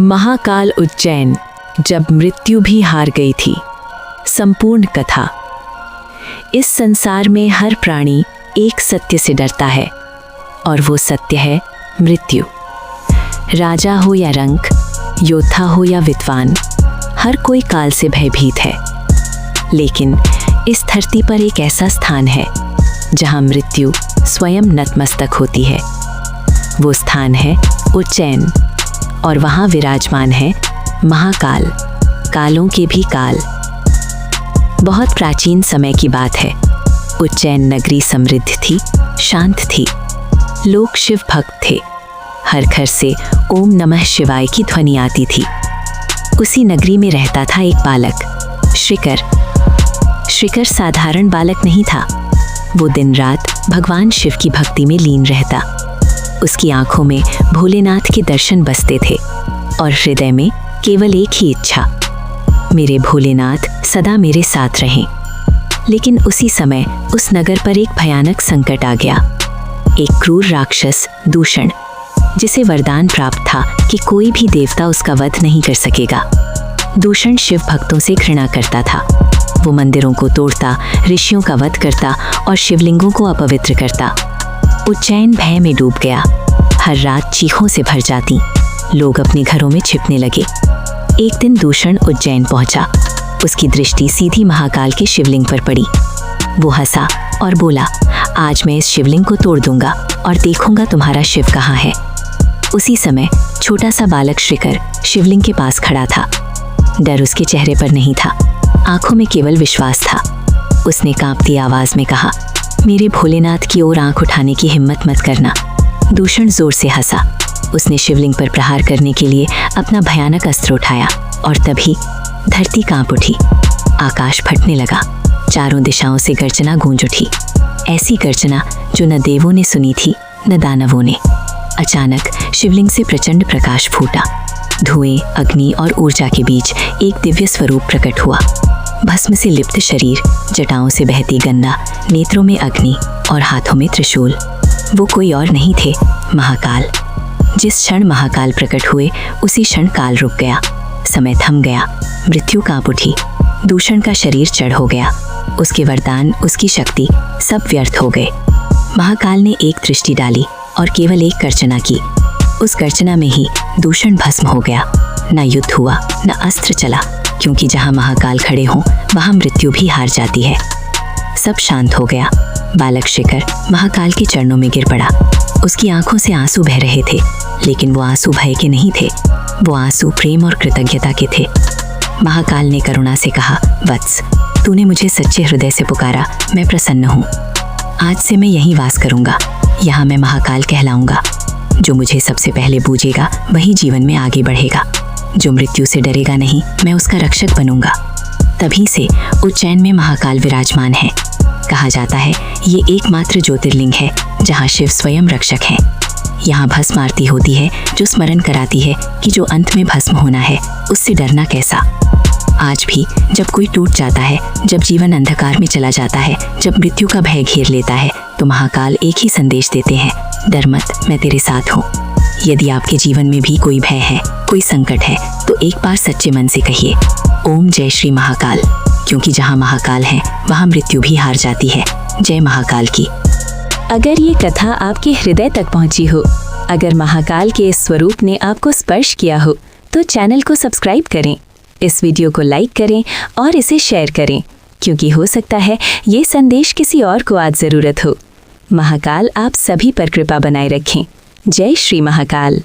महाकाल उज्जैन, जब मृत्यु भी हार गई थी। संपूर्ण कथा। इस संसार में हर प्राणी एक सत्य से डरता है और वो सत्य है मृत्यु। राजा हो या रंक, योद्धा हो या विद्वान, हर कोई काल से भयभीत है। लेकिन इस धरती पर एक ऐसा स्थान है जहां मृत्यु स्वयं नतमस्तक होती है। वो स्थान है उज्जैन और वहां विराजमान है महाकाल, कालों के भी काल। बहुत प्राचीन समय की बात है। उज्जैन नगरी समृद्ध थी, शांत थी। लोग शिव भक्त थे। हर घर से ओम नमः शिवाय की ध्वनि आती थी। उसी नगरी में रहता था एक बालक, श्रीकर। श्रीकर साधारण बालक नहीं था। वो दिन रात भगवान शिव की भक्ति में लीन रहता। उसकी आंखों में भोलेनाथ के दर्शन बसते थे और हृदय में केवल एक ही इच्छा, मेरे भोलेनाथ सदा मेरे साथ रहें। लेकिन उसी समय उस नगर पर एक भयानक संकट आ गया। एक क्रूर राक्षस दूषण, जिसे वरदान प्राप्त था कि कोई भी देवता उसका वध नहीं कर सकेगा। दूषण शिव भक्तों से घृणा करता था। वो मंदिरों को तोड़ता, ऋषियों का वध करता और शिवलिंगों को अपवित्र करता। उज्जैन भय में डूब गया। हर रात चीखों से भर जाती। लोग अपने घरों में छिपने लगे। एक दिन दूषण उज्जैन पहुंचा। उसकी दृष्टि सीधी महाकाल के शिवलिंग पर पड़ी। वो हंसा और बोला, आज मैं इस शिवलिंग को तोड़ दूंगा और देखूंगा तुम्हारा शिव कहाँ है। उसी समय छोटा सा बालक श्रीकर शिवलिंग के पास खड़ा था। डर उसके चेहरे पर नहीं था, आंखों में केवल विश्वास था। उसने कांपती आवाज में कहा, मेरे भोलेनाथ की ओर आंख उठाने की हिम्मत मत करना। दूषण जोर से हंसा। उसने शिवलिंग पर प्रहार करने के लिए अपना भयानक अस्त्र उठाया और तभी धरती कांप उठी। आकाश फटने लगा। चारों दिशाओं से गर्जना गूंज उठी। ऐसी गर्जना जो न देवों ने सुनी थी न दानवों ने। अचानक शिवलिंग से प्रचंड प्रकाश फूटा। धुएं, अग्नि और ऊर्जा के बीच एक दिव्य स्वरूप प्रकट हुआ। भस्म से लिप्त शरीर, जटाओं से बहती गंगा, नेत्रों में अग्नि और हाथों में त्रिशूल। वो कोई और नहीं थे, महाकाल। जिस क्षण महाकाल प्रकट हुए उसी क्षण काल रुक गया। समय थम गया। मृत्यु कांप उठी। दूषण का शरीर जड़ हो गया। उसके वरदान, उसकी शक्ति सब व्यर्थ हो गए। महाकाल ने एक दृष्टि डाली और केवल एक गर्जना की। उस गर्जना में ही दूषण भस्म हो गया। न युद्ध हुआ, न अस्त्र चला, क्योंकि जहां महाकाल खड़े हों वहां मृत्यु भी हार जाती है। सब शांत हो गया। बालक शिकर महाकाल के चरणों में गिर पड़ा। उसकी आंखों से आंसू बह रहे थे, लेकिन वो आंसू भय के नहीं थे। वो आंसू प्रेम और कृतज्ञता के थे। महाकाल ने करुणा से कहा, वत्स, तूने मुझे सच्चे हृदय से पुकारा, मैं प्रसन्न हूँ। आज से मैं यहीं वास करूँगा। यहाँ मैं महाकाल कहलाऊँगा। जो मुझे सबसे पहले बूझेगा वही जीवन में आगे बढ़ेगा। जो मृत्यु से डरेगा नहीं, मैं उसका रक्षक बनूंगा। तभी से उज्जैन में महाकाल विराजमान है। कहा जाता है ये एकमात्र ज्योतिर्लिंग है जहाँ शिव स्वयं रक्षक हैं। यहाँ भस्म आरती होती है जो स्मरण कराती है कि जो अंत में भस्म होना है उससे डरना कैसा। आज भी जब कोई टूट जाता है, जब जीवन अंधकार में चला जाता है, जब मृत्यु का भय घेर लेता है, तो महाकाल एक ही संदेश देते हैं, डर मत, मैं तेरे साथ हूँ। यदि आपके जीवन में भी कोई भय है, कोई संकट है, तो एक बार सच्चे मन से कहिए, ओम जय श्री महाकाल, क्योंकि जहाँ महाकाल है वहाँ मृत्यु भी हार जाती है। जय महाकाल की। अगर ये कथा आपके हृदय तक पहुँची हो, अगर महाकाल के इस स्वरूप ने आपको स्पर्श किया हो, तो चैनल को सब्सक्राइब करें, इस वीडियो को लाइक करें और इसे शेयर करें, क्योंकि हो सकता है ये संदेश किसी और को आज ज़रूरत हो। महाकाल आप सभी पर कृपा बनाए रखें। जय श्री महाकाल।